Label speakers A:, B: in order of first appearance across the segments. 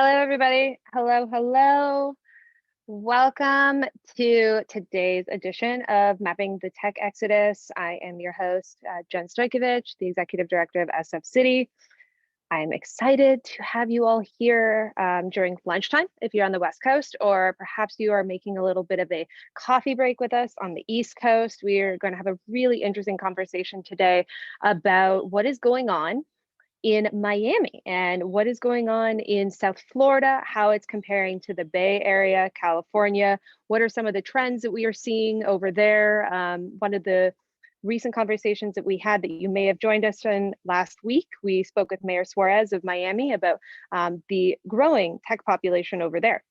A: Hello, everybody. Hello, hello. Welcome to today's edition of Mapping the Tech Exodus. I am your host, Jen Stojkovic, the Executive Director of sf.citi. I'm excited to have you all here during lunchtime if you're on the West Coast, or perhaps you are making a little bit of a coffee break with us on the East Coast. We are going to have a really interesting conversation today about what is going on in Miami and what is going on in South Florida, how it's comparing to the Bay Area, California. What are some of the trends that we are seeing over there? One of the recent conversations that we had that you may have joined us in last week, we spoke with Mayor Suarez of Miami about the growing tech population over there.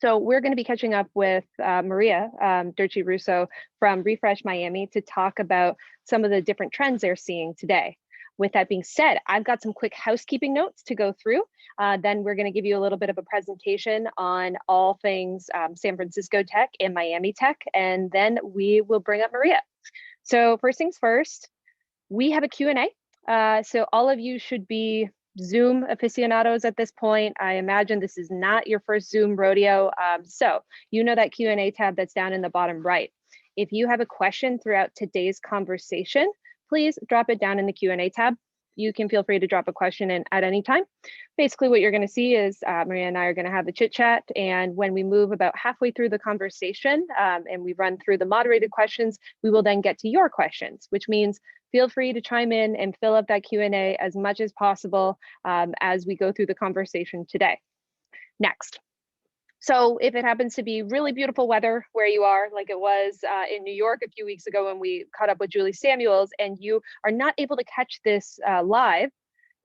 A: So we're going to be catching up with Maria Derchi Russo from Refresh Miami to talk about some of the different trends they're seeing today. With that being said, I've got some quick housekeeping notes to go through. Then we're going to give you a little bit of a presentation on all things San Francisco tech and Miami tech, and then we will bring up Maria. So first things first, we have a Q&A. So all of you should be Zoom aficionados at this point. I imagine this is not your first Zoom rodeo. So you know that Q&A tab that's down in the bottom right. If you have a question throughout today's conversation, please drop it down in the Q&A tab. You can feel free to drop a question in at any time. Basically, what you're going to see is Maria and I are going to have a chit chat. And when we move about halfway through the conversation and we run through the moderated questions, we will then get to your questions, which means feel free to chime in and fill up that Q&A as much as possible as we go through the conversation today. Next. So if it happens to be really beautiful weather where you are, like it was in New York a few weeks ago when we caught up with Julie Samuels, and you are not able to catch this live,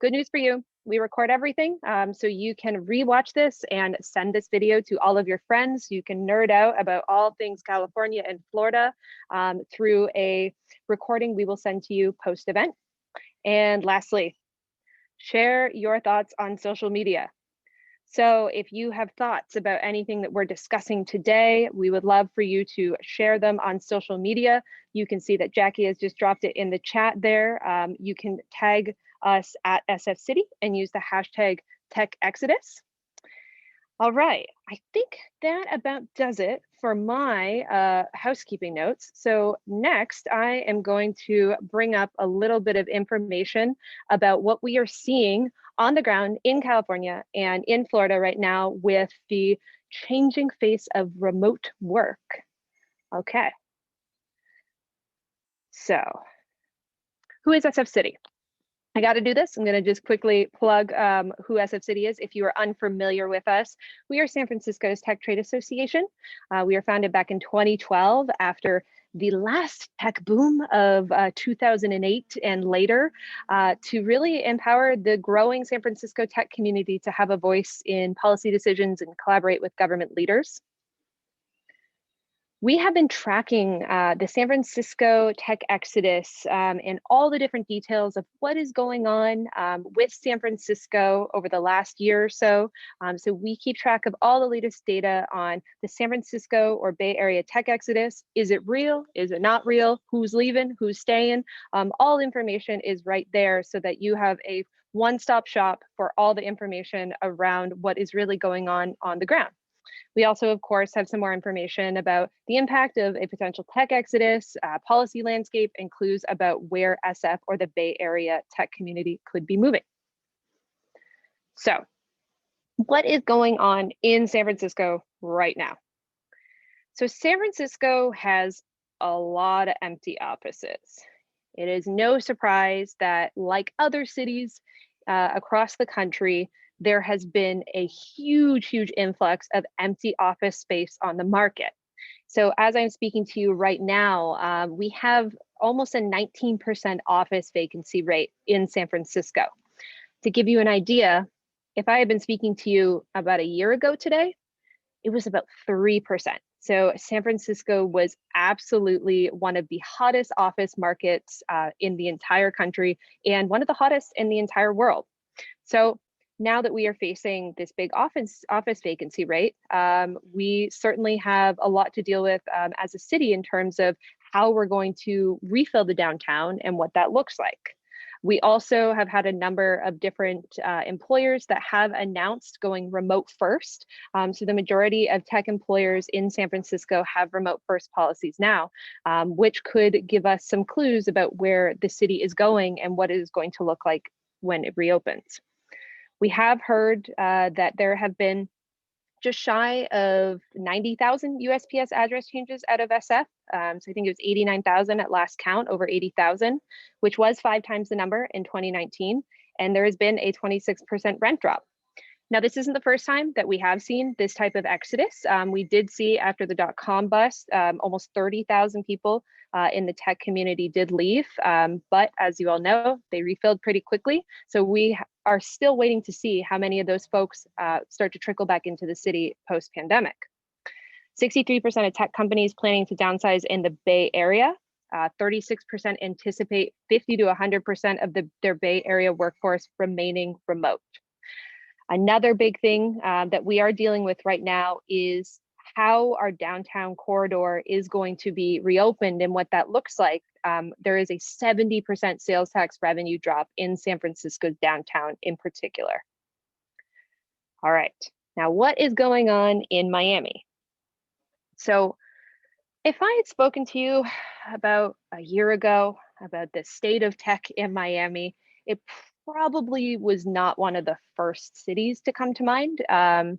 A: good news for you. We record everything, so you can rewatch this and send this video to all of your friends. You can nerd out about all things California and Florida through a recording we will send to you post-event. And lastly, share your thoughts on social media. So if you have thoughts about anything that we're discussing today, we would love for you to share them on social media. You can see that Jackie has just dropped it in the chat there. You can tag us at sf.citi and use the hashtag TechExodus. All right, I think that about does it for my housekeeping notes. So next, I am going to bring up a little bit of information about what we are seeing on the ground in California and in Florida right now with the changing face of remote work. Okay. So who is sf.citi? I got to do this. I'm going to just quickly plug who sf.citi is. If you are unfamiliar with us, we are San Francisco's Tech Trade Association. We are founded back in 2012 after the last tech boom of 2008 and later to really empower the growing San Francisco tech community to have a voice in policy decisions and collaborate with government leaders. We have been tracking the San Francisco tech exodus and all the different details of what is going on with San Francisco over the last year or so. So we keep track of all the latest data on the San Francisco or Bay Area tech exodus. Is it real? Is it not real? Who's leaving? Who's staying? All information is right there so that you have a one-stop shop for all the information around what is really going on the ground. We also, of course, have some more information about the impact of a potential tech exodus, policy landscape, and clues about where SF or the Bay Area tech community could be moving. So what is going on in San Francisco right now? So San Francisco has a lot of empty offices. It is no surprise that, like other cities across the country, there has been a huge influx of empty office space on the market. So as I'm speaking to you right now, we have almost a 19% office vacancy rate in San Francisco. To give you an idea, if I had been speaking to you about a year ago today, it was about 3%. So San Francisco was absolutely one of the hottest office markets in the entire country and one of the hottest in the entire world. So now that we are facing this big office vacancy rate, we certainly have a lot to deal with as a city in terms of how we're going to refill the downtown and what that looks like. We also have had a number of different employers that have announced going remote first. So the majority of tech employers in San Francisco have remote first policies now, which could give us some clues about where the city is going and what it is going to look like when it reopens. We have heard that there have been just shy of 90,000 USPS address changes out of SF. So I think it was 89,000 at last count, over 80,000, which was 5 times the number in 2019. And there has been a 26% rent drop. Now, this isn't the first time that we have seen this type of exodus. We did see after the .com bust, almost 30,000 people in the tech community did leave. But as you all know, they refilled pretty quickly. So we are still waiting to see how many of those folks start to trickle back into the city post-pandemic. 63% of tech companies planning to downsize in the Bay Area. 36% anticipate 50 to 100% of their Bay Area workforce remaining remote. Another big thing that we are dealing with right now is how our downtown corridor is going to be reopened and what that looks like. There is a 70% sales tax revenue drop in San Francisco's downtown in particular. All right, now what is going on in Miami? So if I had spoken to you about a year ago about the state of tech in Miami, it probably was not one of the first cities to come to mind. I'm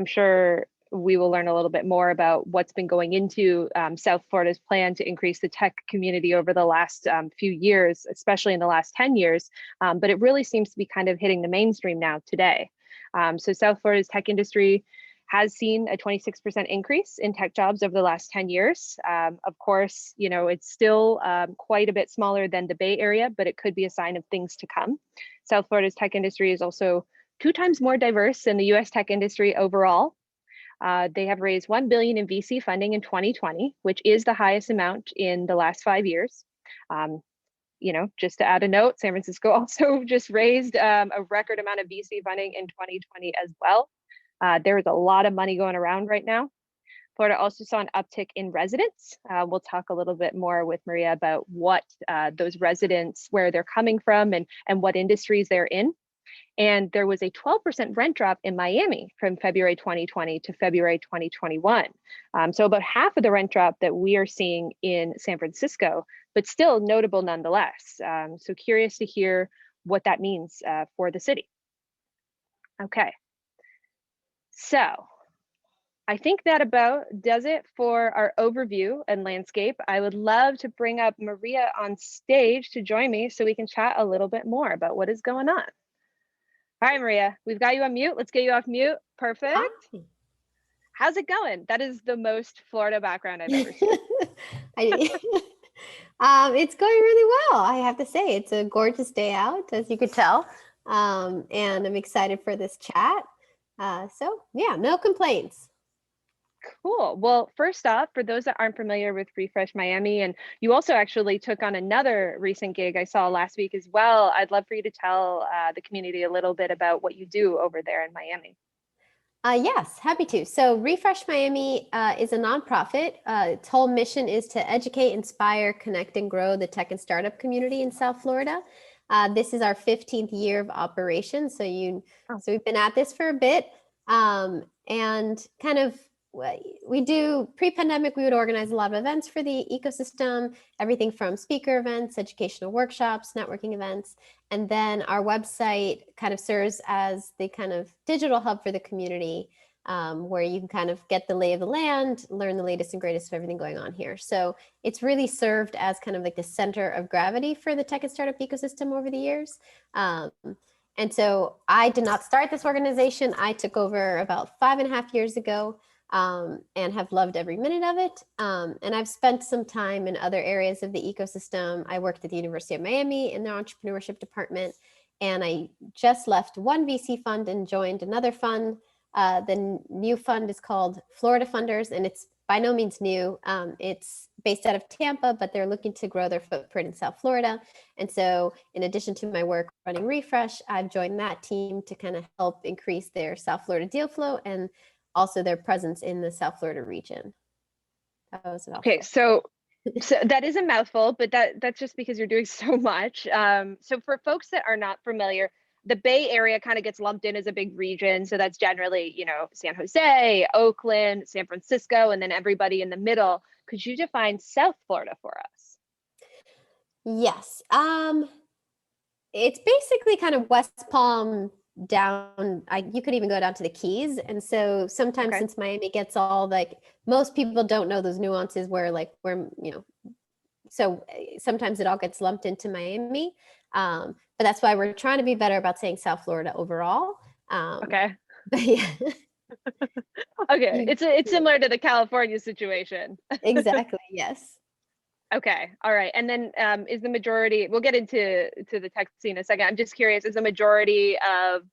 A: sure we will learn a little bit more about what's been going into South Florida's plan to increase the tech community over the last few years, especially in the last 10 years. But it really seems to be kind of hitting the mainstream now today. So South Florida's tech industry has seen a 26% increase in tech jobs over the last 10 years. Of course, you know, it's still quite a bit smaller than the Bay Area, but it could be a sign of things to come. South Florida's tech industry is also 2 times more diverse than the US tech industry overall. They have raised $1 billion in VC funding in 2020, which is the highest amount in the last 5 years. You know, just to add a note, San Francisco also just raised a record amount of VC funding in 2020 as well. There is a lot of money going around right now. Florida also saw an uptick in residents. We'll talk a little bit more with Maria about what those residents, where they're coming from and what industries they're in. And there was a 12% rent drop in Miami from February 2020 to February 2021. So about half of the rent drop that we are seeing in San Francisco, but still notable nonetheless. So curious to hear what that means for the city. Okay. So I think that about does it for our overview and landscape. I would love to bring up Maria on stage to join me so we can chat a little bit more about what is going on. All right, Maria, we've got you on mute. Let's get you off mute. Perfect. Hi. How's it going? That is the most Florida background I've ever seen.
B: It's going really well, I have to say. It's a gorgeous day out, as you could tell. And I'm excited for this chat. So yeah, no complaints.
A: Cool. Well, first off, for those that aren't familiar with Refresh Miami, and you also actually took on another recent gig I saw last week as well, I'd love for you to tell the community a little bit about what you do over there in Miami.
B: Yes, happy to. So Refresh Miami is a nonprofit. Its whole mission is to educate, inspire, connect, and grow the tech and startup community in South Florida. This is our 15th year of operation. So we've been at this for a bit, and kind of we do pre-pandemic, we would organize a lot of events for the ecosystem, everything from speaker events, educational workshops, networking events. And then our website kind of serves as the kind of digital hub for the community, where you can kind of get the lay of the land, learn the latest and greatest of everything going on here. So it's really served as kind of like the center of gravity for the tech and startup ecosystem over the years. And so I did not start this organization. I took over about 5.5 years ago. And have loved every minute of it. And I've spent some time in other areas of the ecosystem. I worked at the University of Miami in their entrepreneurship department, and I just left one VC fund and joined another fund. The new fund is called Florida Funders, and it's by no means new. It's based out of Tampa, but they're looking to grow their footprint in South Florida. And so in addition to my work running Refresh, I've joined that team to kind of help increase their South Florida deal flow and also their presence in the South Florida region.
A: Okay, so So that is a mouthful, but that's just because you're doing so much. So for folks that are not familiar, the Bay Area kind of gets lumped in as a big region. So that's generally, San Jose, Oakland, San Francisco, and then everybody in the middle. Could you define South Florida for us?
B: Yes. It's basically kind of West Palm down. You could even go down to the Keys. And so sometimes,
A: Okay.
B: since Miami gets all like, most people don't know those nuances where, so sometimes it all gets lumped into Miami. But that's why we're trying to be better about saying South Florida overall.
A: Okay.
B: But yeah.
A: Okay. It's similar to the California situation.
B: Exactly. Yes.
A: Okay. All right. And then is the majority, we'll get into the tech scene in a second. I'm just curious, is the majority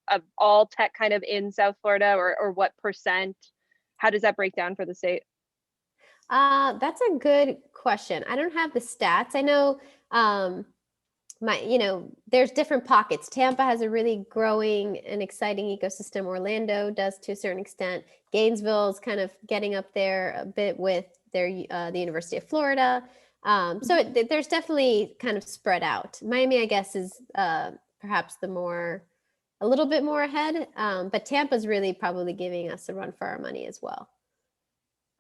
A: of all tech kind of in South Florida, or what percent? How does that break down for the state?
B: That's a good question. I don't have the stats. I know there's different pockets. Tampa has a really growing and exciting ecosystem. Orlando does to a certain extent. Gainesville is kind of getting up there a bit with the University of Florida. There's definitely kind of spread out. Miami, I guess, is perhaps a little bit more ahead. But Tampa's really probably giving us a run for our money as well.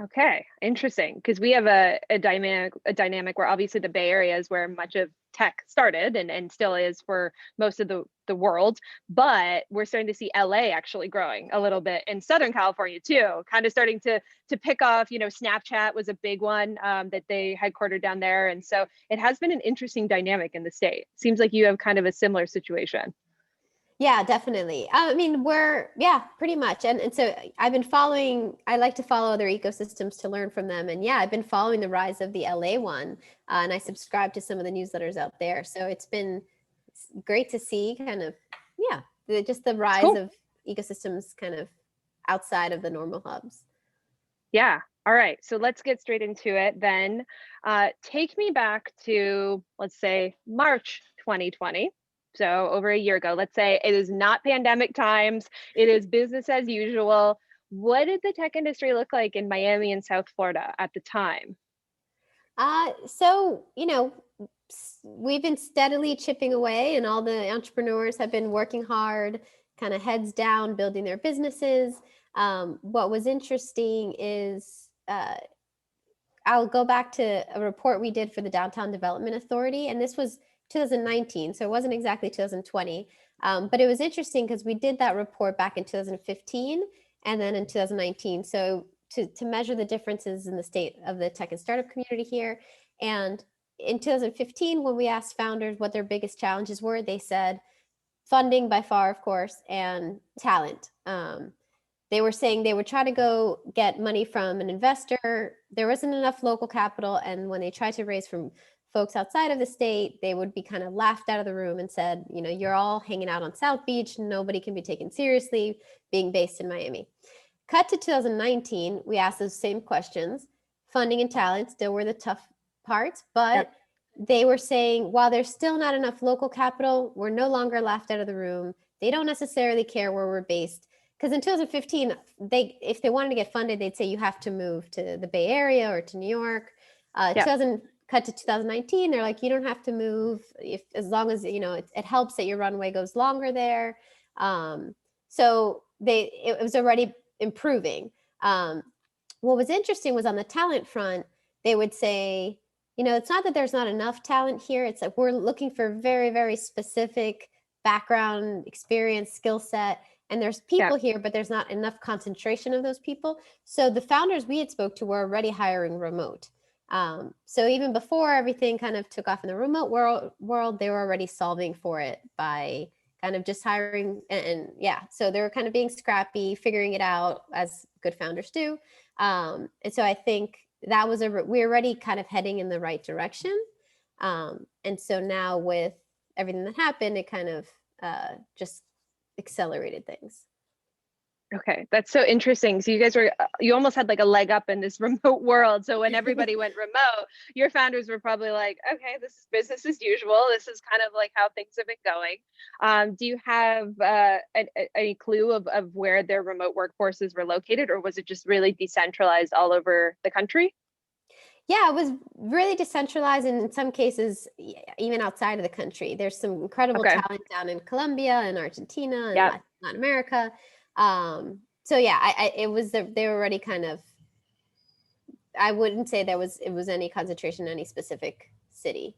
A: Okay, interesting. Because we have a dynamic where obviously the Bay Area is where much of tech started and still is for most of the world, but we're starting to see LA actually growing a little bit in Southern California too, kind of starting to pick off. Snapchat was a big one that they headquartered down there, and so it has been an interesting dynamic in the state. Seems like you have kind of a similar situation.
B: Yeah, definitely. I mean, pretty much. And so I like to follow other ecosystems to learn from them. And yeah, I've been following the rise of the LA one, and I subscribe to some of the newsletters out there. So it's been great to see kind of, just the
A: It's
B: rise
A: cool.
B: of ecosystems kind of outside of the normal hubs.
A: Yeah. All right. So let's get straight into it then. Take me back to, let's say, March 2020. So over a year ago. Let's say it is not pandemic times, it is business as usual. What did the tech industry look like in Miami and South Florida at the time?
B: So, we've been steadily chipping away, and all the entrepreneurs have been working hard, kind of heads down, building their businesses. What was interesting is I'll go back to a report we did for the Downtown Development Authority, and this was 2019, so it wasn't exactly 2020. But it was interesting because we did that report back in 2015 and then in 2019. So to measure the differences in the state of the tech and startup community here. And in 2015, when we asked founders what their biggest challenges were, they said funding by far, of course, and talent. They were saying they would try to go get money from an investor. There wasn't enough local capital. And when they tried to raise from folks outside of the state, they would be kind of laughed out of the room and said, you're all hanging out on South Beach. Nobody can be taken seriously being based in Miami. Cut to 2019, we asked those same questions. Funding and talent still were the tough parts, but
A: Yep.
B: they were saying, while there's still not enough local capital, we're no longer laughed out of the room. They don't necessarily care where we're based. Because in 2015, if they wanted to get funded, they'd say you have to move to the Bay Area or to New York.
A: Yep.
B: Cut to 2019, they're like, you don't have to move as long as it helps that your runway goes longer there. So it was already improving. What was interesting was on the talent front, they would say, it's not that there's not enough talent here. It's like we're looking for very, very specific background, experience, skill set. And there's people
A: Yep.
B: here, but there's not enough concentration of those people. So the founders we had spoke to were already hiring remote. So even before everything kind of took off in the remote world, they were already solving for it by kind of just hiring. And so they were kind of being scrappy, figuring it out as good founders do. And so I think that was we're already kind of heading in the right direction. And so now with everything that happened, it kind of just accelerated things.
A: Okay, that's so interesting. So you almost had like a leg up in this remote world. So when everybody went remote, your founders were probably like, okay, this is business as usual. This is kind of like how things have been going. Do you have any clue of where their remote workforces were located, or was it just really decentralized all over the country?
B: Yeah, it was really decentralized, and in some cases, even outside of the country. There's some incredible
A: Okay.
B: talent down in Colombia and Argentina and
A: Yep.
B: Latin America. So yeah, it was they were already kind of. I wouldn't say it was any concentration in any specific city.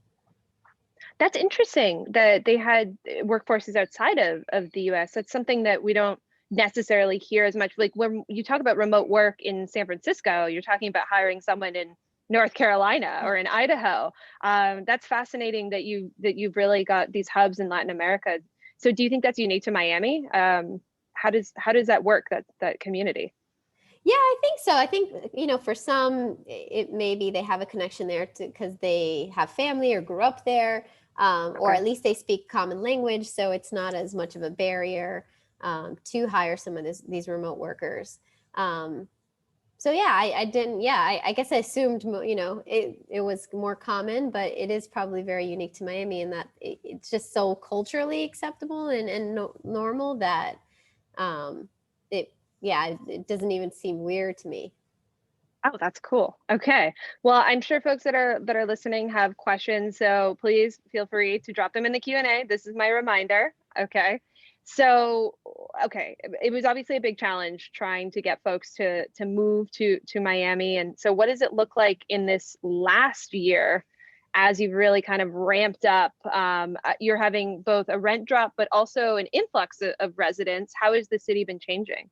A: That's interesting that they had workforces outside of the US. That's something that we don't necessarily hear as much. Like when you talk about remote work in San Francisco, you're talking about hiring someone in North Carolina or in Idaho. That's fascinating that you've really got these hubs in Latin America. So do you think that's unique to Miami? How does that work, that community?
B: Yeah, I think so. I think, for some, it maybe they have a connection there because they have family or grew up there, or
A: Okay.
B: at least they speak common language, so it's not as much of a barrier to hire some of these remote workers. Um, so yeah, I didn't. Yeah, I guess I assumed, it was more common, but it is probably very unique to Miami in that it's just so culturally acceptable and normal that it yeah, it doesn't even seem weird to me.
A: Oh, that's cool. Okay. Well, I'm sure folks that are listening have questions, so please feel free to drop them in the Q&A. This is my reminder. Okay. So, okay, it was obviously a big challenge trying to get folks to move to Miami. And so what does it look like in this last year as you've really kind of ramped up? You're having both a rent drop, but also an influx of residents. How has the city been changing?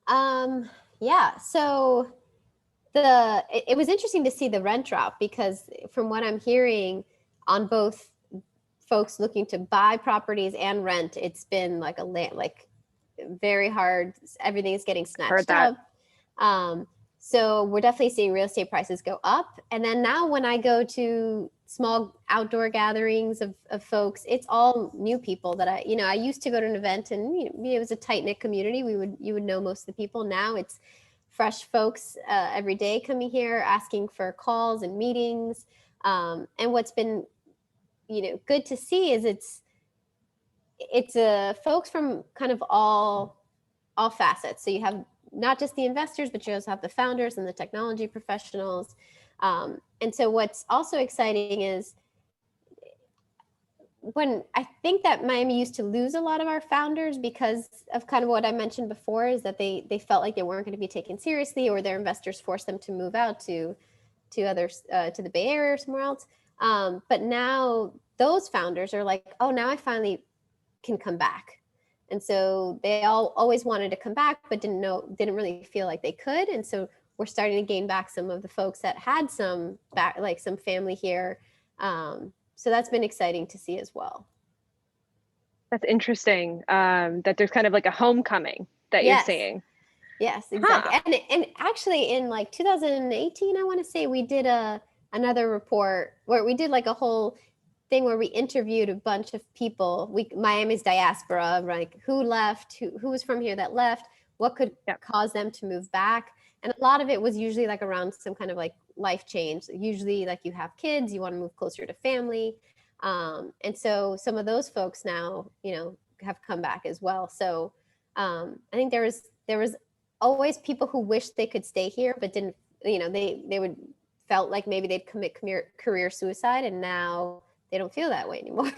B: Um, yeah, so it was interesting to see the rent drop because from what I'm hearing on both folks looking to buy properties and rent, it's been like like very hard. Everything is getting
A: Heard
B: snatched
A: that.
B: up. Um, so we're definitely seeing real estate prices go up. And then now when I go to small outdoor gatherings of folks, it's all new people that I used to go to an event and it was a tight knit community. You would know most of the people. Now it's fresh folks every day coming here asking for calls and meetings. And what's been, good to see is it's folks from kind of all facets. So you have not just the investors, but you also have the founders and the technology professionals. And so what's also exciting is when I think that Miami used to lose a lot of our founders because of kind of what I mentioned before, is that they felt like they weren't going to be taken seriously, or their investors forced them to move out to others to the Bay Area or somewhere else. But now those founders are like, oh, now I finally can come back. And so they all always wanted to come back, but didn't really feel like they could. And so we're starting to gain back some of the folks that had some family here. So that's been exciting to see as well.
A: That's interesting. That there's kind of like a homecoming that you're
B: Yes,
A: seeing.
B: yes, exactly.
A: Huh.
B: And actually in like 2018, I want to say we did another report where we did like a whole thing where we interviewed a bunch of people. Miami's diaspora, like who left, who was from here that left, what could
A: Yep.
B: cause them to move back. And a lot of it was usually like around some kind of like life change. Usually like you have kids, you want to move closer to family. And so some of those folks now, have come back as well. So I think there was always people who wished they could stay here, but didn't, they would felt like maybe they'd commit career suicide, and now they don't feel that way anymore,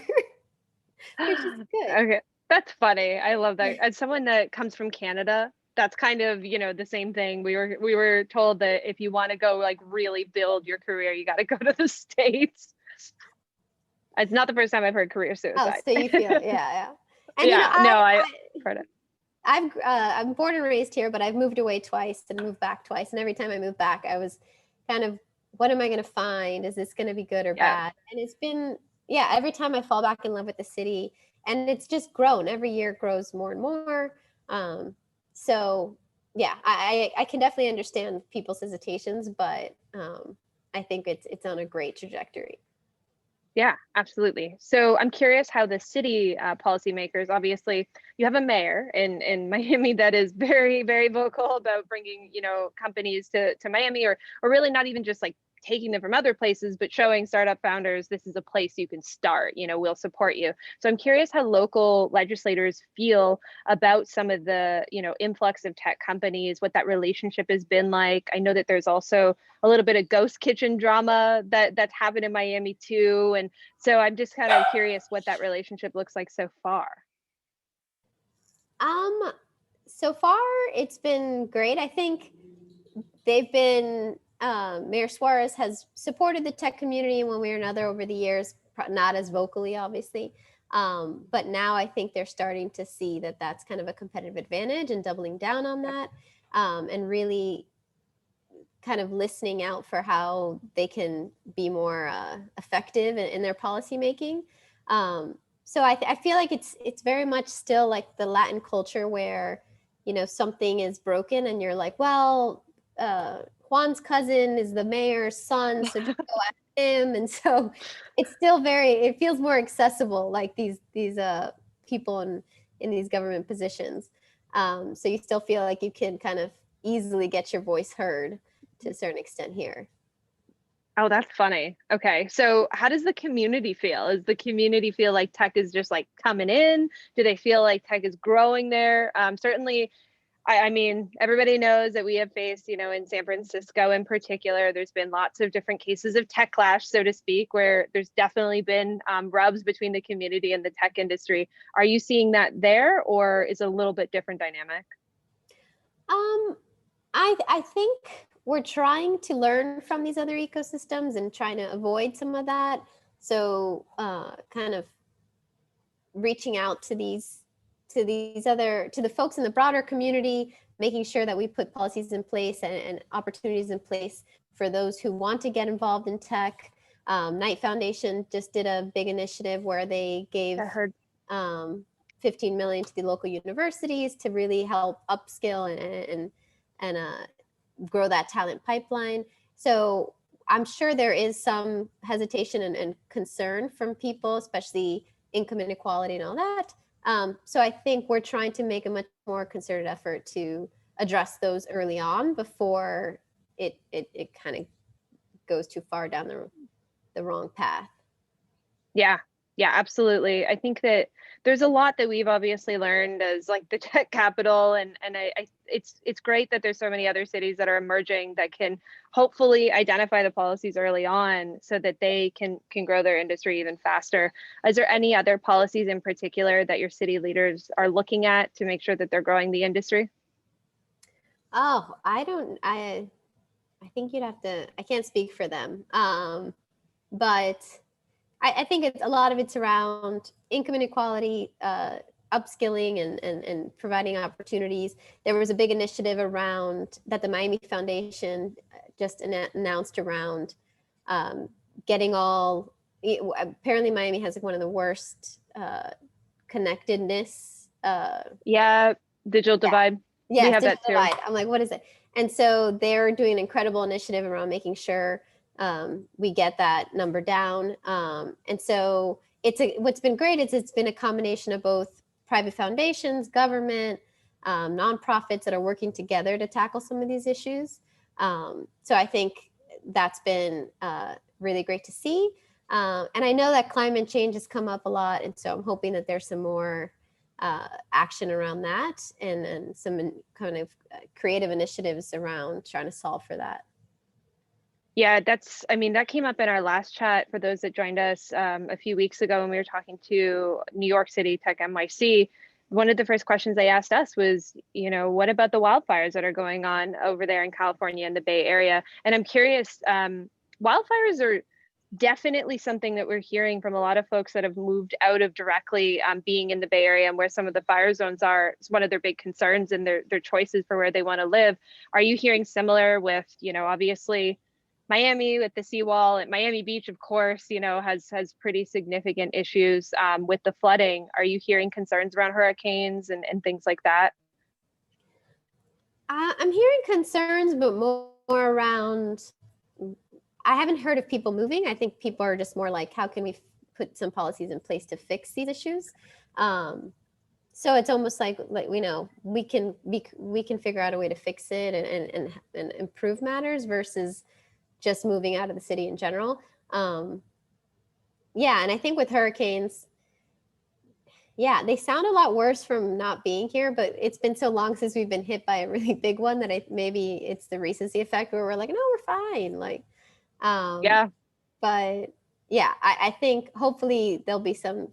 B: which is good.
A: Okay. That's funny. I love that. As someone that comes from Canada, that's kind of, the same thing. We were told that if you want to go like really build your career, you got to go to the States. It's not the first time I've heard career
B: Oh,
A: suicide.
B: so you feel, yeah, yeah. And
A: Yeah, no, I've heard it.
B: I'm born and raised here, but I've moved away twice and moved back twice. And every time I moved back, I was kind of, what am I going to find? Is this going to be good or
A: Yeah.
B: bad? And it's been, yeah, every time I fall back in love with the city, and it's just grown. Every year it grows more and more. So yeah, I can definitely understand people's hesitations, but I think it's on a great trajectory.
A: Yeah, absolutely. So I'm curious how the city policymakers, obviously, you have a mayor in Miami that is very, very vocal about bringing, companies to Miami, or really not even just like taking them from other places, but showing startup founders, this is a place you can start, we'll support you. So I'm curious how local legislators feel about some of the, influx of tech companies, what that relationship has been like. I know that there's also a little bit of ghost kitchen drama that's happened in Miami too. And so I'm just kind of curious what that relationship looks like so far.
B: So far it's been great. I think they've been, Mayor Suarez has supported the tech community in one way or another over the years, not as vocally, obviously. But now I think they're starting to see that that's kind of a competitive advantage and doubling down on that, and really kind of listening out for how they can be more effective in their policymaking. So I feel like it's very much still like the Latin culture where, something is broken and you're like, well, Juan's cousin is the mayor's son, so just go after him. And so it's still it feels more accessible, like these people in these government positions. So you still feel like you can kind of easily get your voice heard to a certain extent here.
A: Oh, that's funny. Okay. So how does the community feel? Does the community feel like tech is just like coming in? Do they feel like tech is growing there? Certainly, I mean, everybody knows that we have faced, in San Francisco in particular, there's been lots of different cases of tech clash, so to speak, where there's definitely been rubs between the community and the tech industry. Are you seeing that there, or is it a little bit different dynamic?
B: I think we're trying to learn from these other ecosystems and trying to avoid some of that. So kind of reaching out to the folks in the broader community, making sure that we put policies in place and opportunities in place for those who want to get involved in tech. Knight Foundation just did a big initiative where they gave 15 million to the local universities to really help upskill and grow that talent pipeline. So I'm sure there is some hesitation and concern from people, especially income inequality and all that. So I think we're trying to make a much more concerted effort to address those early on before it kind of goes too far down the wrong path.
A: Yeah, absolutely. I think that there's a lot that we've obviously learned as like the tech capital, and it's great that there's so many other cities that are emerging that can hopefully identify the policies early on so that they can grow their industry even faster. Is there any other policies in particular that your city leaders are looking at to make sure that they're growing the industry?
B: Oh, I think you'd have to, I can't speak for them. But I think a lot of it's around income inequality, upskilling and providing opportunities. There was a big initiative around that the Miami Foundation just announced around getting all, apparently Miami has like one of the worst connectedness.
A: Yeah, digital divide.
B: Yes,
A: we have that too.
B: Divide. I'm like, what is it? And so they're doing an incredible initiative around making sure we get that number down. And so what's been great is it's been a combination of both private foundations, government, nonprofits that are working together to tackle some of these issues. So I think that's been really great to see. And I know that climate change has come up a lot. And so I'm hoping that there's some more action around that and some kind of creative initiatives around trying to solve for that.
A: Yeah, that came up in our last chat for those that joined us a few weeks ago when we were talking to New York City Tech NYC. One of the first questions they asked us was, what about the wildfires that are going on over there in California and the Bay Area? And I'm curious, wildfires are definitely something that we're hearing from a lot of folks that have moved out of directly being in the Bay Area and where some of the fire zones are. It's one of their big concerns and their choices for where they want to live. Are you hearing similar with, obviously, Miami with the seawall at Miami Beach, of course, has pretty significant issues with the flooding. Are you hearing concerns around hurricanes and things like that?
B: I'm hearing concerns, but more around, I haven't heard of people moving. I think people are just more like, how can we put some policies in place to fix these issues? So it's almost like we can figure out a way to fix it and improve matters versus just moving out of the city in general. Yeah, and I think with hurricanes, yeah, they sound a lot worse from not being here, but it's been so long since we've been hit by a really big one that maybe it's the recency effect where we're like, no, we're fine. Like,
A: Yeah.
B: but yeah, I think hopefully there'll be some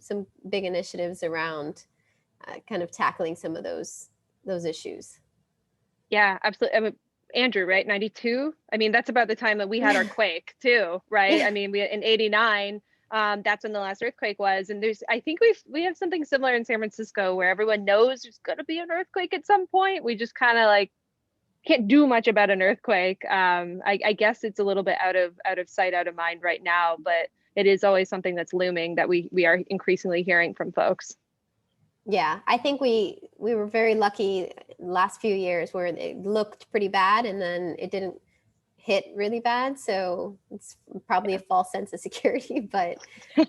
B: big initiatives around kind of tackling some of those issues.
A: Yeah, absolutely. I mean, Andrew, right? 92. I mean, that's about the time that we had our quake too, right?
B: Yeah.
A: I mean, we in 89, that's when the last earthquake was. And we have something similar in San Francisco where everyone knows there's gonna be an earthquake at some point. We just kind of like can't do much about an earthquake. I guess it's a little bit out of sight, out of mind right now, but it is always something that's looming that we are increasingly hearing from folks.
B: Yeah, I think we were very lucky last few years where it looked pretty bad and then it didn't hit really bad. So it's probably a false sense of security, but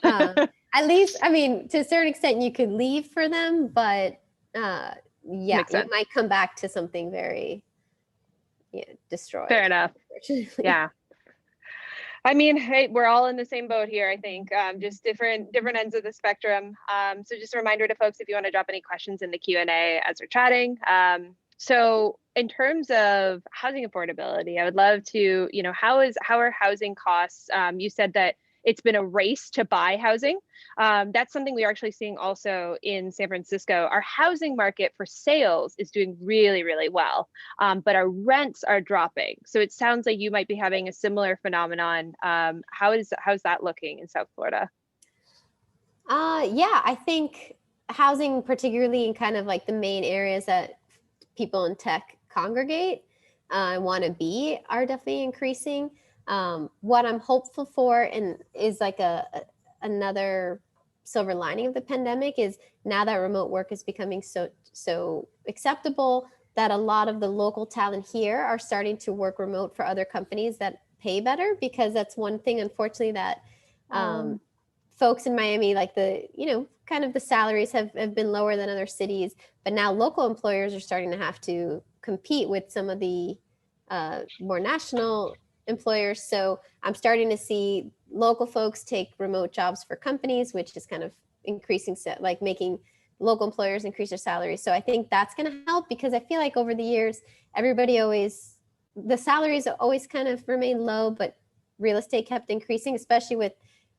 B: at least, I mean, to a certain extent, you could leave for them, but yeah,
A: Makes sense.
B: it might come back to something very destroyed.
A: Fair enough. Yeah. I mean, hey, we're all in the same boat here, I think, just different ends of the spectrum. So just a reminder to folks, if you want to drop any questions in the Q&A as we're chatting. So in terms of housing affordability, I would love to, how are housing costs? You said that it's been a race to buy housing. That's something we are actually seeing also in San Francisco. Our housing market for sales is doing really, really well, but our rents are dropping. So it sounds like you might be having a similar phenomenon. How's that looking in South Florida?
B: Yeah, I think housing, particularly in kind of like the main areas that people in tech congregate and want to be, are definitely increasing. What I'm hopeful for and is like another silver lining of the pandemic is now that remote work is becoming so acceptable that a lot of the local talent here are starting to work remote for other companies that pay better, because that's one thing, unfortunately, that folks in Miami, like kind of the salaries have been lower than other cities, but now local employers are starting to have to compete with some of the more national employers. So I'm starting to see local folks take remote jobs for companies, which is kind of increasing, like making local employers increase their salaries. So I think that's going to help, because I feel like over the years, the salaries always kind of remain low, but real estate kept increasing, especially with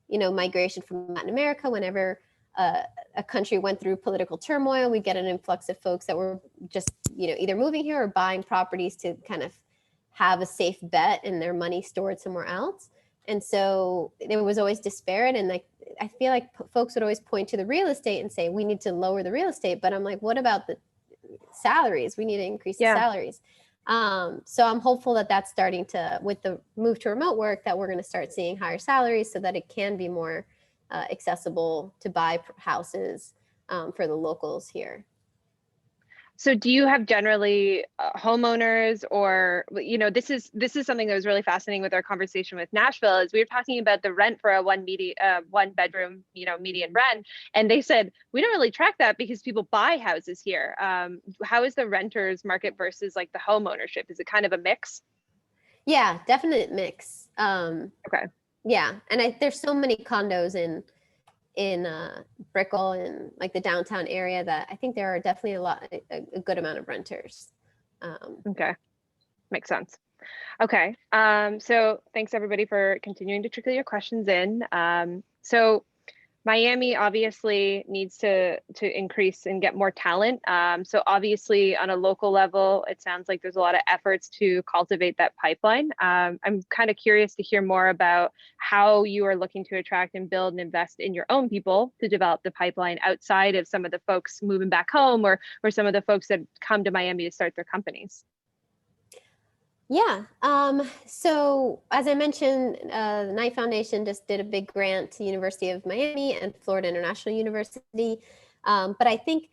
B: migration from Latin America. Whenever a country went through political turmoil, we get an influx of folks that were just either moving here or buying properties to kind of have a safe bet and their money stored somewhere else. And so there was always disparate, and like I feel like folks would always point to the real estate and say we need to lower the real estate, but I'm like, what about the salaries? We need to increase the salaries. So I'm hopeful that that's starting to, with the move to remote work, that we're going to start seeing higher salaries so that it can be more accessible to buy houses for the locals here.
A: So do you have generally homeowners, or this is something that was really fascinating with our conversation with Nashville, is we were talking about the rent for a one bedroom median rent, and they said we don't really track that because people buy houses here. How is the renters market versus like the home ownership? Is it kind of a mix?
B: Yeah, definite mix.
A: Okay.
B: Yeah, and there's so many condos in Brickell and like the downtown area that I think there are definitely a good amount of renters.
A: Okay, makes sense. Okay, so thanks everybody for continuing to trickle your questions in. So Miami obviously needs to increase and get more talent. So obviously on a local level, it sounds like there's a lot of efforts to cultivate that pipeline. I'm kind of curious to hear more about how you are looking to attract and build and invest in your own people to develop the pipeline outside of some of the folks moving back home, or some of the folks that come to Miami to start their companies.
B: Yeah. So as I mentioned, the Knight Foundation just did a big grant to University of Miami and Florida International University. But I think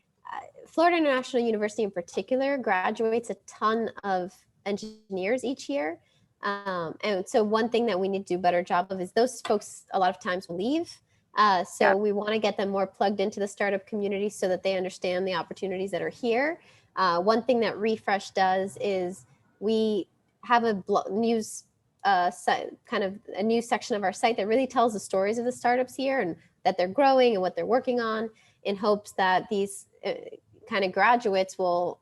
B: Florida International University in particular graduates a ton of engineers each year. And so one thing that we need to do a better job of is those folks a lot of times will leave. So we want to get them more plugged into the startup community so that they understand the opportunities that are here. One thing that Refresh does is we have a news kind of a new section of our site that really tells the stories of the startups here and that they're growing and what they're working on, in hopes that these kind of graduates will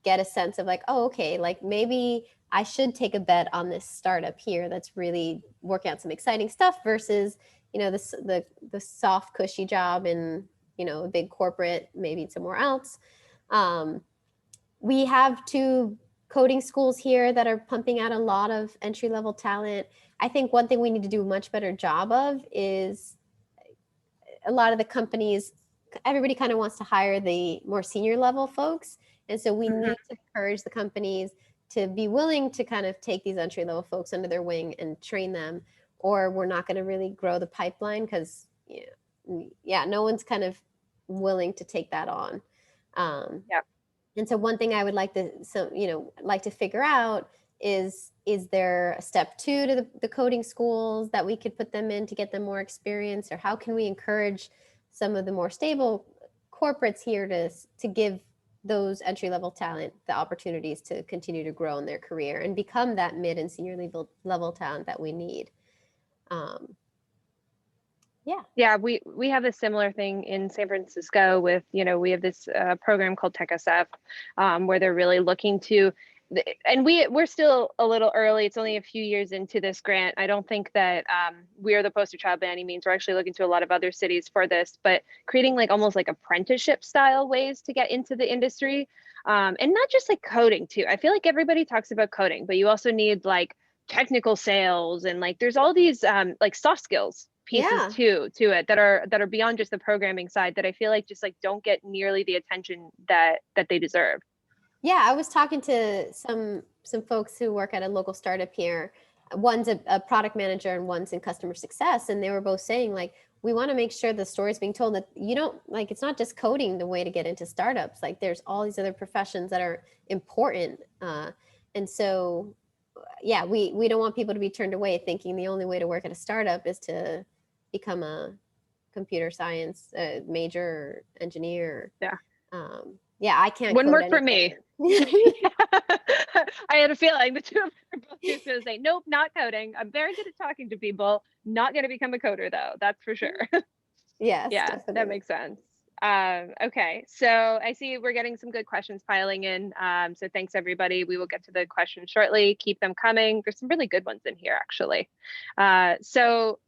B: get a sense of like, oh, okay, like maybe I should take a bet on this startup here that's really working on some exciting stuff versus, you know, the soft, cushy job in, you know, a big corporate, maybe somewhere else. We have 2 coding schools here that are pumping out a lot of entry-level talent. I think one thing we need to do a much better job of is a lot of the companies, everybody kind of wants to hire the more senior level folks. And so we need to encourage the companies to be willing to kind of take these entry level folks under their wing and train them, or we're not going to really grow the pipeline because, yeah, no one's kind of willing to take that on.
A: Yeah.
B: And so one thing I would like to, like to figure out is there a step 2 to the coding schools that we could put them in to get them more experience, or how can we encourage some of the more stable corporates here to give those entry-level talent the opportunities to continue to grow in their career and become that mid and senior level talent that we need.
A: Yeah, we have a similar thing in San Francisco with, we have this program called Tech SF, where they're really looking to, and we're still a little early. It's only a few years into this grant. I don't think that we are the poster child by any means. We're actually looking to a lot of other cities for this, but creating like almost like apprenticeship style ways to get into the industry, and not just like coding too. I feel like everybody talks about coding, but you also need like technical sales, and like there's all these like soft skills pieces to it that are beyond just the programming side that I feel like just like don't get nearly the attention that they deserve.
B: Yeah, I was talking to some folks who work at a local startup here. One's a product manager and one's in customer success, and they were both saying like, we want to make sure the story is being told that you don't like, it's not just coding the way to get into startups. Like there's all these other professions that are important, and so yeah, we don't want people to be turned away thinking the only way to work at a startup is to become a computer science major or engineer. Yeah, I can't.
A: Wouldn't
B: work
A: for me. I had a feeling the two of us are both just going to say, nope, not coding. I'm very good at talking to people. Not going to become a coder though. That's for sure.
B: Yes.
A: Yeah,
B: Definitely.
A: that makes sense. Okay, so I see we're getting some good questions piling in. So thanks everybody. We will get to the questions shortly. Keep them coming. There's some really good ones in here actually. So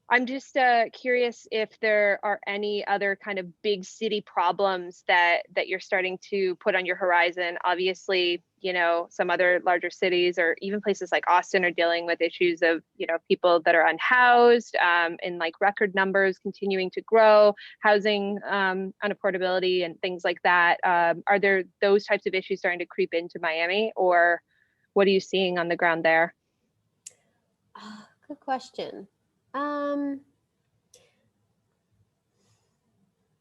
A: I'm just curious if there are any other kind of big city problems that you're starting to put on your horizon. Obviously, some other larger cities or even places like Austin are dealing with issues of, people that are unhoused, in like record numbers continuing to grow, housing unaffordability and things like that. Are there those types of issues starting to creep into Miami, or what are you seeing on the ground there?
B: Good question.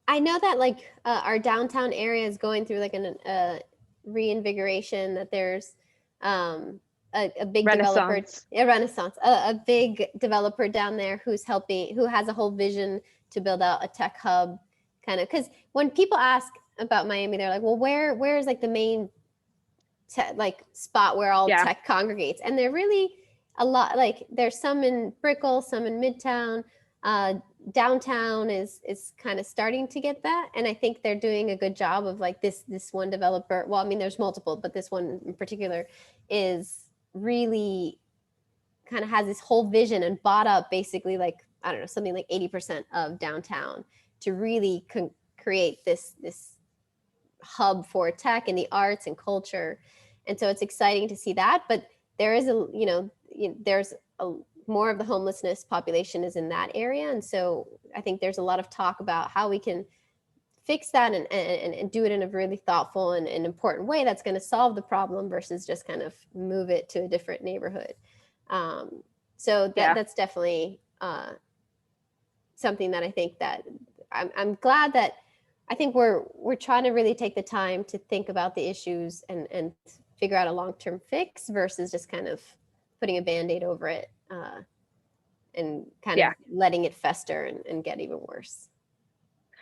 B: I know that like our downtown area is going through like a reinvigoration, that there's a big developer, a big developer down there who has a whole vision to build out a tech hub, kind of, because when people ask about Miami, they're like, well, where is like the main like spot where all tech congregates? And they're really a lot, like there's some in Brickell, some in Midtown. Downtown is kind of starting to get that, and I think they're doing a good job of like this one developer. Well, I mean, there's multiple, but this one in particular is really kind of has this whole vision and bought up basically like, I don't know, something like 80% of downtown to really create this hub for tech and the arts and culture. And so it's exciting to see that, but there is there's more of the homelessness population is in that area. And so I think there's a lot of talk about how we can fix that and do it in a really thoughtful and important way that's going to solve the problem versus just kind of move it to a different neighborhood. So that's definitely something that I think that I'm glad that I think we're trying to really take the time to think about the issues and figure out a long-term fix versus just kind of putting a Band-Aid over it and kind of letting it fester and get even worse.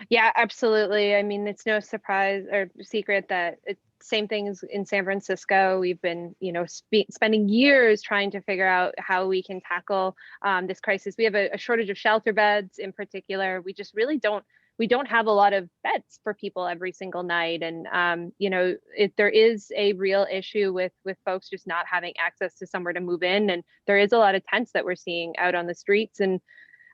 A: Yeah, absolutely. I mean, it's no surprise or secret that Same things in San Francisco. We've been, spending years trying to figure out how we can tackle this crisis. We have a shortage of shelter beds in particular. We just really don't have a lot of beds for people every single night. And, there is a real issue with folks just not having access to somewhere to move in. And there is a lot of tents that we're seeing out on the streets. And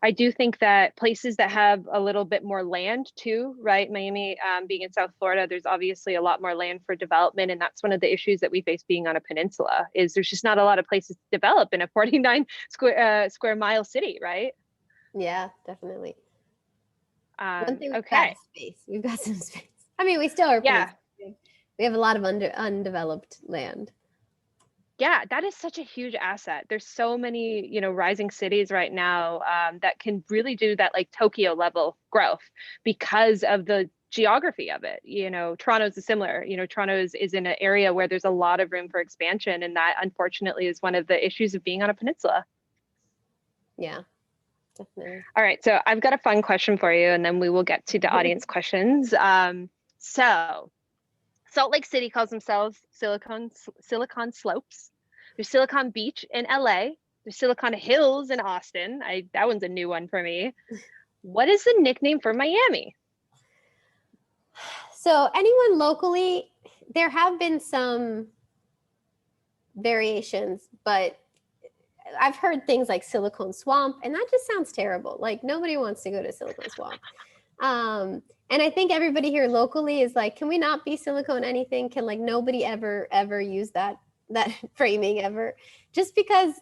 A: I do think that places that have a little bit more land too, right? Miami, being in South Florida, there's obviously a lot more land for development. And that's one of the issues that we face being on a peninsula is there's just not a lot of places to develop in a 49 square mile city, right?
B: Yeah, definitely. One thing we've
A: Okay.
B: got is space. We've got some space. I mean, we still are.
A: Yeah.
B: We have a lot of undeveloped land.
A: Yeah, that is such a huge asset. There's so many, rising cities right now that can really do that like Tokyo level growth because of the geography of it. Toronto's similar. Toronto is in an area where there's a lot of room for expansion, and that unfortunately is one of the issues of being on a peninsula.
B: Yeah, definitely.
A: All right, so I've got a fun question for you, and then we will get to the audience questions. So Salt Lake City calls themselves Silicon Slopes. There's Silicon Beach in LA. There's Silicon Hills in Austin. That one's a new one for me. What is the nickname for Miami?
B: So anyone locally, there have been some variations, but I've heard things like Silicon Swamp, and that just sounds terrible. Like nobody wants to go to Silicon Swamp. And I think everybody here locally is like, can we not be Silicon anything? Can like nobody ever use that framing ever? Just because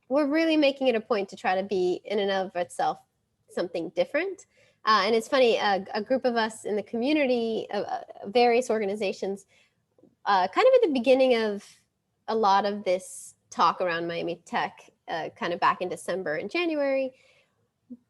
B: we're really making it a point to try to be in and of itself something different. And it's funny, a group of us in the community, various organizations, kind of at the beginning of a lot of this talk around Miami Tech, kind of back in December and January,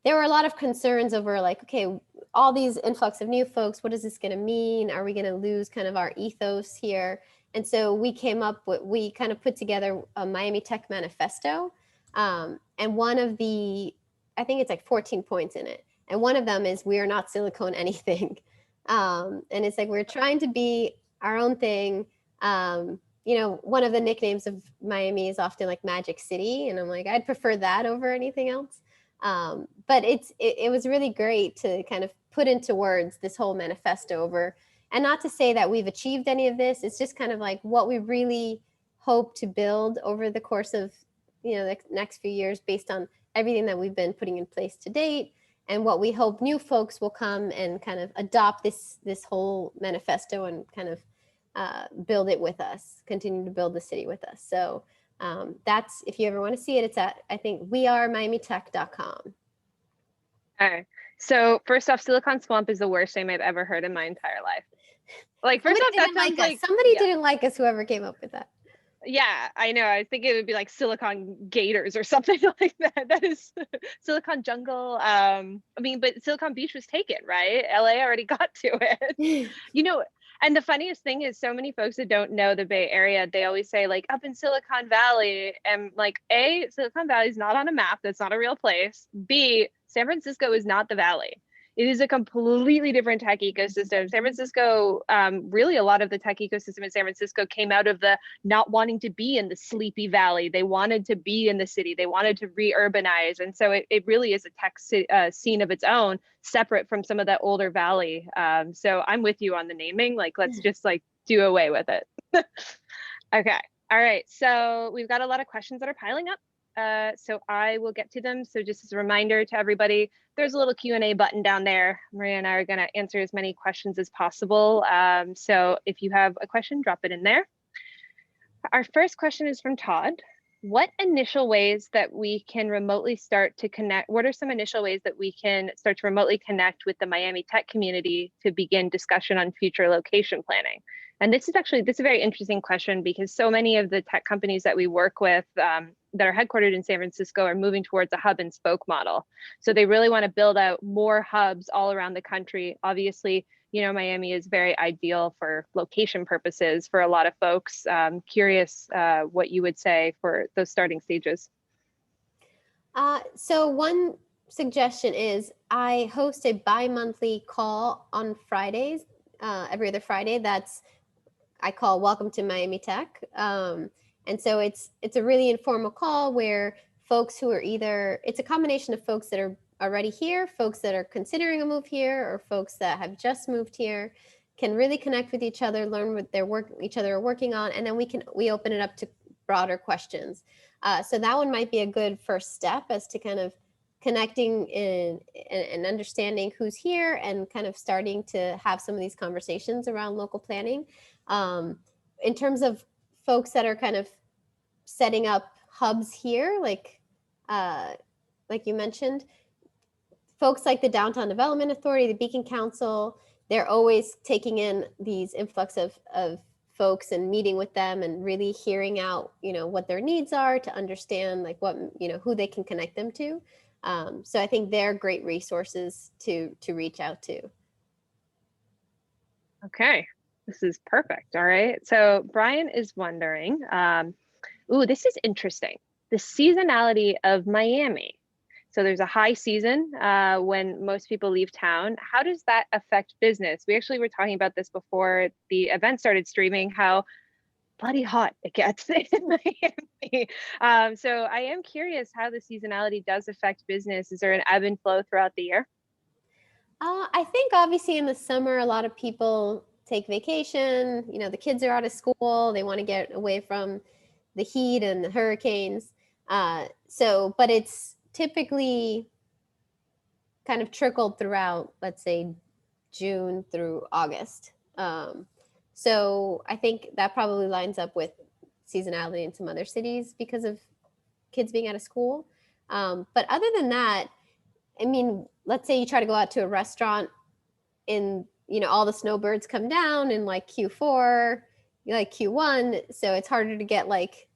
B: there were a lot of concerns over like, okay, all these influx of new folks, what is this going to mean? Are we going to lose kind of our ethos here? And so we kind of put together a Miami Tech manifesto. And one of I think it's like 14 points in it. And one of them is we are not Silicon anything. And it's like, we're trying to be our own thing. One of the nicknames of Miami is often like Magic City. And I'm like, I'd prefer that over anything else. But it was really great to kind of put into words this whole manifesto over, and not to say that we've achieved any of this. It's just kind of like what we really hope to build over the course of, the next few years based on everything that we've been putting in place to date, and what we hope new folks will come and kind of adopt this whole manifesto and kind of build it with us, continue to build the city with us. So that's, if you ever want to see it, it's at, I think, wearemiamitech.com.
A: All right. So first off, Silicon Swamp is the worst name I've ever heard in my entire life. Like, first off, that sounds like
B: somebody didn't like us, whoever came up with that.
A: Yeah, I know. I think it would be like Silicon Gators or something like that. That is Silicon Jungle. But Silicon Beach was taken, right? LA already got to it. And the funniest thing is so many folks that don't know the Bay Area, they always say like up in Silicon Valley, and like A, Silicon Valley is not on a map. That's not a real place. B, San Francisco is not the Valley. It is a completely different tech ecosystem. San Francisco, really a lot of the tech ecosystem in San Francisco came out of the not wanting to be in the sleepy valley. They wanted to be in the city. They wanted to re-urbanize. And so it really is a tech scene of its own, separate from some of that older valley. So I'm with you on the naming. Like, let's just like do away with it. Okay. All right. So we've got a lot of questions that are piling up. So I will get to them. So just as a reminder to everybody, there's a little Q&A button down there. Maria and I are going to answer as many questions as possible. So if you have a question, drop it in there. Our first question is from Todd. What initial ways that we can remotely start to connect? What are some initial ways that we can start to remotely connect with the Miami tech community to begin discussion on future location planning? And this is a very interesting question because so many of the tech companies that we work with that are headquartered in San Francisco are moving towards a hub and spoke model. So they really want to build out more hubs all around the country. Obviously, Miami is very ideal for location purposes for a lot of folks. Curious what you would say for those starting stages.
B: So one suggestion is I host a bi-monthly call on Fridays, every other Friday. I call Welcome to Miami Tech. And so it's a really informal call where folks who are it's a combination of folks that are already here, folks that are considering a move here, or folks that have just moved here, can really connect with each other, learn what each other are working on, and then we open it up to broader questions. So that one might be a good first step as to kind of connecting and understanding who's here and kind of starting to have some of these conversations around local planning. In terms of folks that are kind of setting up hubs here, like you mentioned, folks like the Downtown Development Authority, the Beacon Council, they're always taking in these influx of folks and meeting with them and really hearing out, what their needs are to understand like what, who they can connect them to. So I think they're great resources to reach out to.
A: Okay, this is perfect. All right. So Brian is wondering, this is interesting. The seasonality of Miami. So there's a high season when most people leave town. How does that affect business? We actually were talking about this before the event started streaming, how bloody hot it gets in Miami. So I am curious how the seasonality does affect business. Is there an ebb and flow throughout the year?
B: I think obviously in the summer, a lot of people take vacation. The kids are out of school. They want to get away from the heat and the hurricanes. But it's typically kind of trickled throughout, let's say, June through August. So I think that probably lines up with seasonality in some other cities because of kids being out of school. But other than that, I mean, let's say you try to go out to a restaurant in, all the snowbirds come down in like Q4, like Q1. So it's harder to get like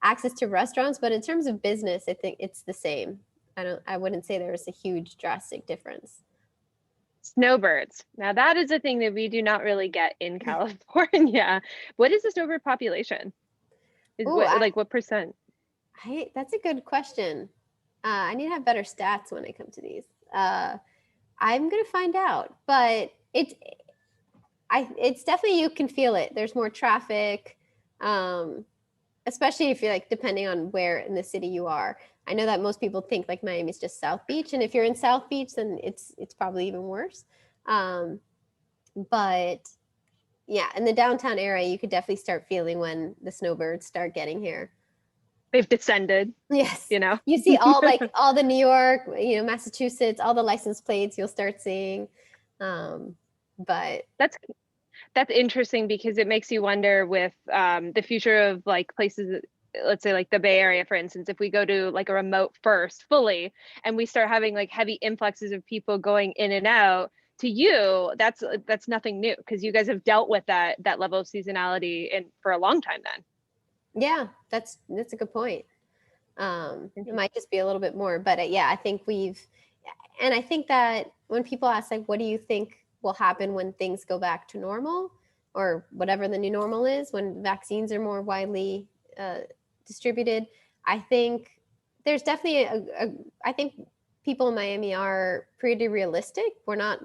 B: access to restaurants. But in terms of business, I think it's the same. I wouldn't say there's a huge drastic difference.
A: Snowbirds. Now that is a thing that we do not really get in California. What is the snowbird population? What percent?
B: That's a good question. I need to have better stats when I come to these. I'm gonna find out, but it's definitely, you can feel it. There's more traffic, especially if you're like, depending on where in the city you are. I know that most people think like Miami's just South Beach, and if you're in South Beach, then it's probably even worse. But yeah, in the downtown area, you could definitely start feeling when the snowbirds start getting here.
A: They've descended.
B: Yes. You see all the New York, Massachusetts, all the license plates you'll start seeing. But
A: that's interesting because it makes you wonder with the future of like places, let's say like the Bay Area, for instance, if we go to like a remote first fully and we start having like heavy influxes of people going in and out, to you, that's nothing new because you guys have dealt with that level of seasonality for a long time then.
B: Yeah, that's a good point. It might just be a little bit more, but yeah, I think and I think that when people ask like, what do you think will happen when things go back to normal or whatever the new normal is, when vaccines are more widely distributed, I think there's definitely I think people in Miami are pretty realistic. We're not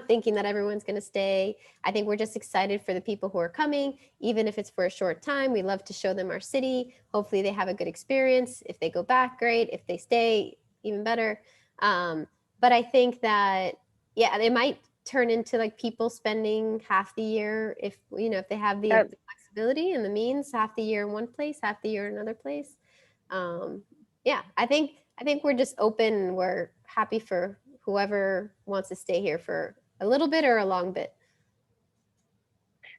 B: thinking that everyone's going to stay. I think we're just excited for the people who are coming, even if it's for a short time. We love to show them our city. Hopefully they have a good experience. If they go back, great. If they stay, even better. But I think that, yeah, they might turn into like people spending half the year if they have the flexibility and the means, half the year in one place, half the year in another place. Yeah, I think we're just open. We're happy for whoever wants to stay here for a little bit or a long bit.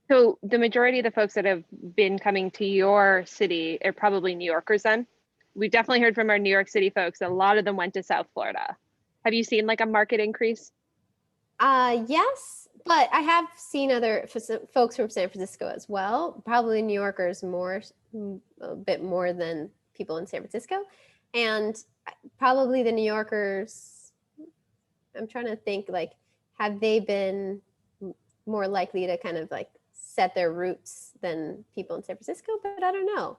A: So the majority of the folks that have been coming to your city are probably New Yorkers then? We've definitely heard from our New York City folks that a lot of them went to South Florida. Have you seen like a market increase?
B: Yes, but I have seen other folks from San Francisco as well. Probably New Yorkers a bit more than people in San Francisco. And probably the New Yorkers, I'm trying to think, like, have they been more likely to kind of like set their roots than people in San Francisco? But I don't know.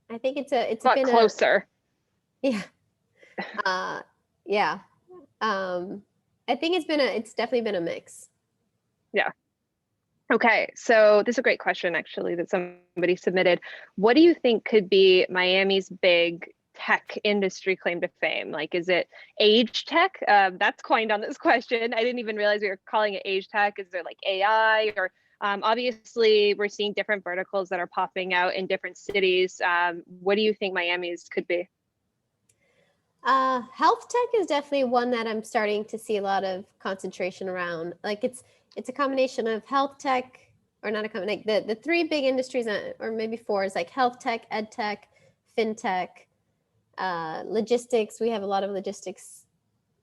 B: I think it's
A: a lot closer.
B: Yeah. Yeah. I think it's definitely been a mix.
A: Yeah. Okay, so this is a great question actually that somebody submitted. What do you think could be Miami's big tech industry claim to fame? Like, is it age tech? That's coined on this question. I didn't even realize we were calling it age tech. Is there like AI or obviously we're seeing different verticals that are popping out in different cities. What do you think Miami's could be?
B: Health tech is definitely one that I'm starting to see a lot of concentration around. Like it's a combination of health tech, or not a combination. The three big industries, or maybe four, is like health tech, ed tech, fintech, logistics. We have a lot of logistics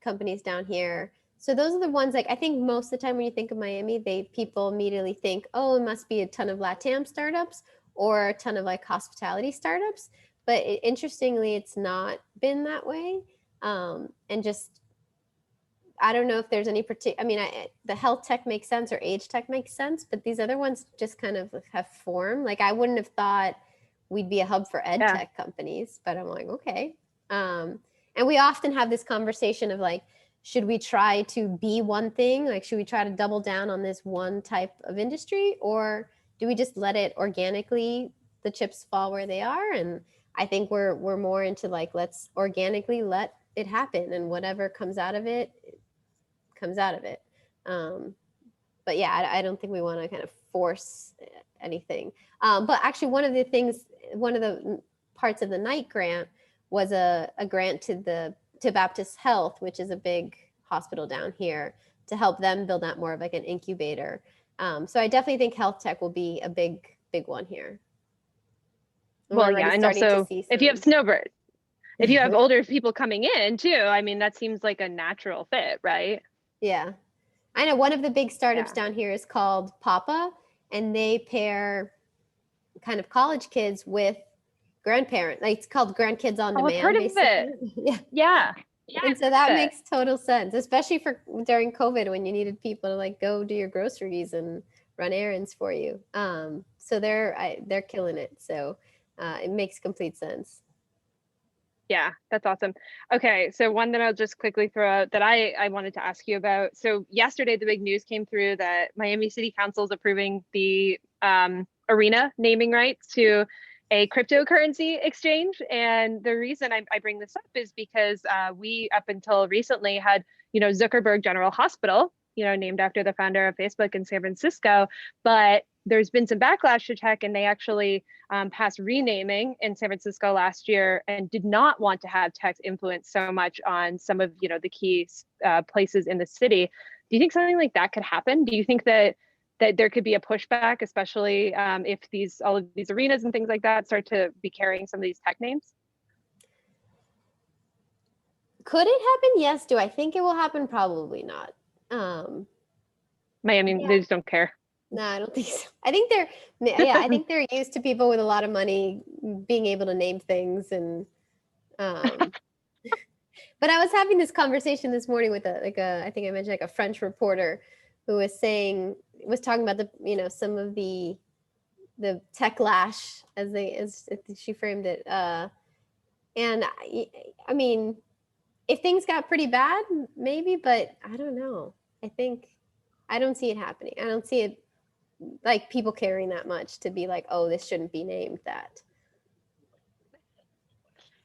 B: companies down here. So those are the ones, like I think most of the time when you think of Miami, people immediately think, oh, it must be a ton of LATAM startups or a ton of like hospitality startups. But interestingly, it's not been that way. And just, I don't know if there's any particular, I mean, the health tech makes sense or age tech makes sense, but these other ones just kind of have formed. Like I wouldn't have thought we'd be a hub for ed
A: Yeah.
B: tech companies, but I'm like, okay. And we often have this conversation of like, should we try to be one thing? Like, should we try to double down on this one type of industry, or do we just let it organically, the chips fall where they are? And I think we're more into like, let's organically let it happen, and whatever comes out of it comes out of it. But yeah, I don't think we want to kind of force anything. But actually, one of the parts of the Knight grant was a grant to Baptist Health, which is a big hospital down here, to help them build out more of like an incubator. So I definitely think health tech will be a big one here. And
A: Well, yeah, and also if you have snowbirds, if you have older people coming in too, I mean, that seems like a natural fit, right?
B: Yeah. I know one of the big startups
A: Yeah.
B: down here is called Papa, and they pair kind of college kids with grandparents. Like it's called Grandkids on
A: Oh, I've
B: Demand,
A: heard of
B: basically.
A: it.
B: Yeah.
A: Yeah. Yeah,
B: And
A: I've
B: so
A: heard
B: that
A: of it.
B: makes total sense, especially for during COVID when you needed people to like go do your groceries and run errands for you. So they're killing it. So it makes complete sense.
A: Yeah, that's awesome. Okay, so one that I'll just quickly throw out that I wanted to ask you about. So yesterday, the big news came through that Miami City Council is approving the arena naming rights to a cryptocurrency exchange. And the reason I bring this up is because we, up until recently, had, Zuckerberg General Hospital, named after the founder of Facebook in San Francisco. But there's been some backlash to tech, and they actually passed renaming in San Francisco last year and did not want to have tech influence so much on some of the key places in the city. Do you think something like that could happen? Do you think that there could be a pushback, especially if all of these arenas and things like that start to be carrying some of these tech names?
B: Could it happen? Yes. Do I think it will happen? Probably not.
A: Miami, they just don't care.
B: No, I don't think so. I think I think they're used to people with a lot of money being able to name things, and but I was having this conversation this morning with I think I mentioned like a French reporter who was talking about some of the tech lash as she framed it, and I mean, if things got pretty bad, maybe, but I don't know. I don't see it happening. I don't see it like people caring that much to be like, oh, this shouldn't be named that.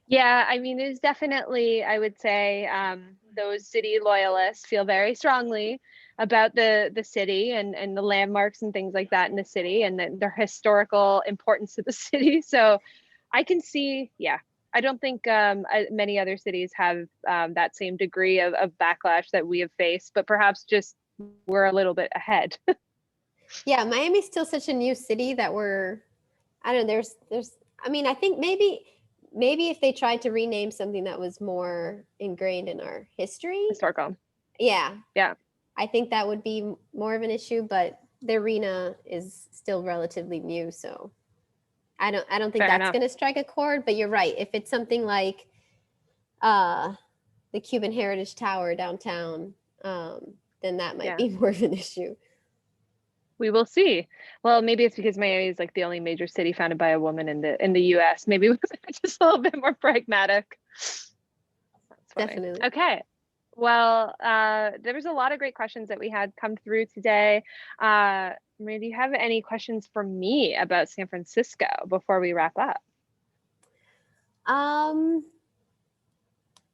A: Yeah, I mean, there's definitely, I would say, those city loyalists feel very strongly about the city and the landmarks and things like that in the city, and their historical importance to the city. So I can see, yeah, I don't think many other cities have that same degree of backlash that we have faced, but perhaps just we're a little bit ahead.
B: Yeah, Miami's still such a new city that I don't know, I mean, I think maybe if they tried to rename something that was more ingrained in our history.
A: Historical.
B: Yeah.
A: Yeah.
B: I think that would be more of an issue, but the arena is still relatively new, so I don't think that's going to strike a chord, but you're right. If it's something like the Cuban Heritage Tower downtown, then that might be more of an issue.
A: We will see. Well, maybe it's because Miami is like the only major city founded by a woman in the US. Maybe we're just a little bit more pragmatic.
B: Definitely.
A: Okay. Well, there was a lot of great questions that we had come through today. Maria, do you have any questions for me about San Francisco before we wrap up?
B: Um,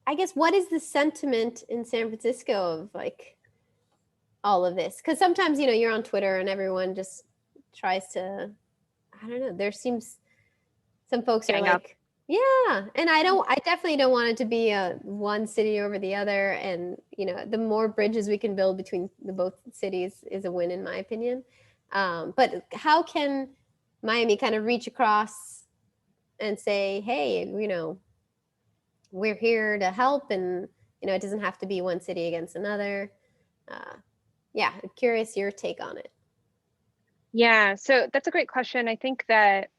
B: I guess what is the sentiment in San Francisco of like all of this? Because sometimes, you're on Twitter and everyone just tries to, I don't know, there seems some folks are
A: Gang up.
B: like, yeah. And I definitely don't want it to be a one city over the other. And, the more bridges we can build between the both cities is a win, in my opinion. But how can Miami kind of reach across and say, hey, we're here to help, and it doesn't have to be one city against another. Yeah, I'm curious your take on it.
A: Yeah, so that's a great question. I think that,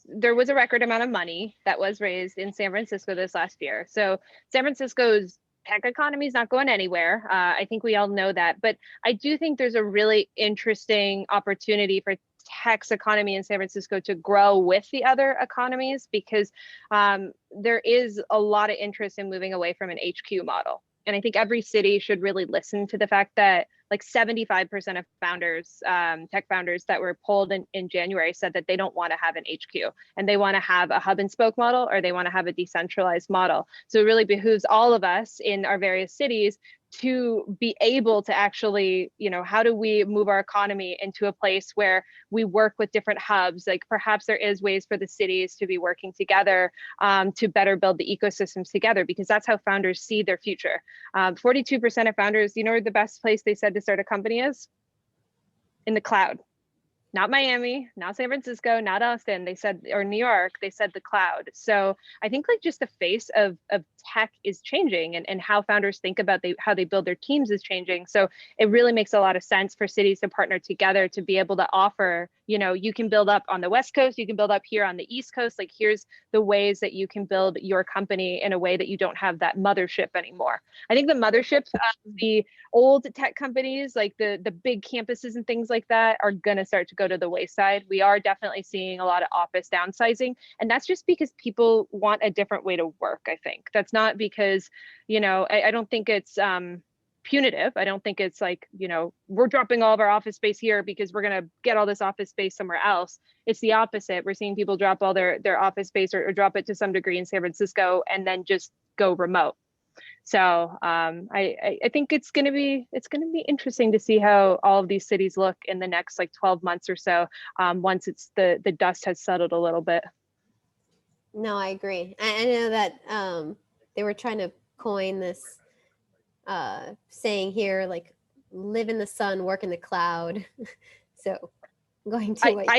A: there was a record amount of money that was raised in San Francisco this last year. So San Francisco's tech economy is not going anywhere. I think we all know that. But I do think there's a really interesting opportunity for tech's economy in San Francisco to grow with the other economies, because there is a lot of interest in moving away from an HQ model. And I think every city should really listen to the fact that like 75% of founders, tech founders that were polled in January said that they don't want to have an HQ, and they want to have a hub and spoke model, or they want to have a decentralized model. So it really behooves all of us in our various cities to be able to actually, how do we move our economy into a place where we work with different hubs? Like perhaps there is ways for the cities to be working together to better build the ecosystems together, because that's how founders see their future. 42% of founders, where the best place they said to start a company is? In the cloud. Not Miami, not San Francisco, not Austin. They said, or New York, they said the cloud. So I think like just the face of tech is changing, and how founders think about how they build their teams is changing. So it really makes a lot of sense for cities to partner together to be able to offer, you can build up on the West Coast, you can build up here on the East Coast. Like here's the ways that you can build your company in a way that you don't have that mothership anymore. I think the motherships of the old tech companies, like the big campuses and things like that, are going to start to go to the wayside. We are definitely seeing a lot of office downsizing, and that's just because people want a different way to work. I think that's not because, I don't think it's punitive. I don't think it's like, we're dropping all of our office space here because we're going to get all this office space somewhere else. It's the opposite. We're seeing people drop all their office space, or drop it to some degree in San Francisco, and then just go remote. So I think it's going to be interesting to see how all of these cities look in the next like 12 months or so, once it's the dust has settled a little bit.
B: No, I agree. I know that they were trying to coin this saying here, like live in the sun, work in the cloud. So going to what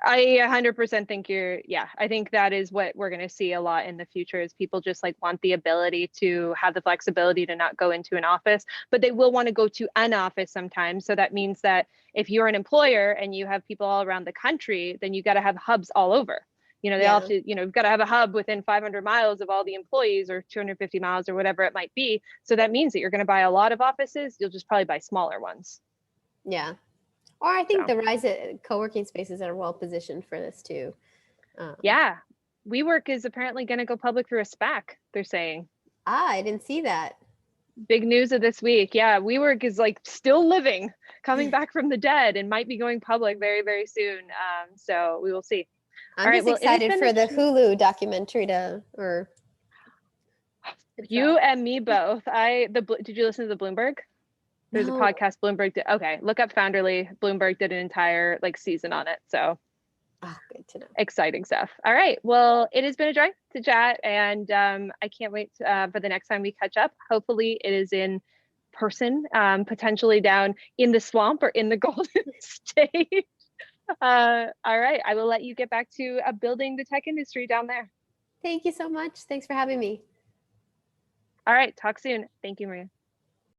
A: I 100% think I think that is what we're going to see a lot in the future, is people just like want the ability to have the flexibility to not go into an office, but they will want to go to an office sometimes. So that means that if you're an employer and you have people all around the country, then you got to have hubs all over. They all have to, you've got to have a hub within 500 miles of all the employees, or 250 miles, or whatever it might be. So that means that you're going to buy a lot of offices. You'll just probably buy smaller ones.
B: Yeah. Or I think the rise of co-working spaces are well positioned for this too.
A: Yeah. WeWork is apparently going to go public through a SPAC, they're saying.
B: I didn't see that.
A: Big news of this week. Yeah, WeWork is like still living, coming back from the dead, and might be going public very, very soon. So we will see.
B: I'm just excited for the Hulu documentary
A: You and me both. Did you listen to the Bloomberg? There's a podcast Bloomberg did. Okay, look up Founderly. Bloomberg did an entire like season on it. So
B: good to know.
A: Exciting stuff. All right. Well, it has been a joy to chat, and I can't wait for the next time we catch up. Hopefully it is in person, potentially down in the swamp or in the Golden State. All right. I will let you get back to building the tech industry down there.
B: Thank you so much. Thanks for having me.
A: All right. Talk soon. Thank you, Maria.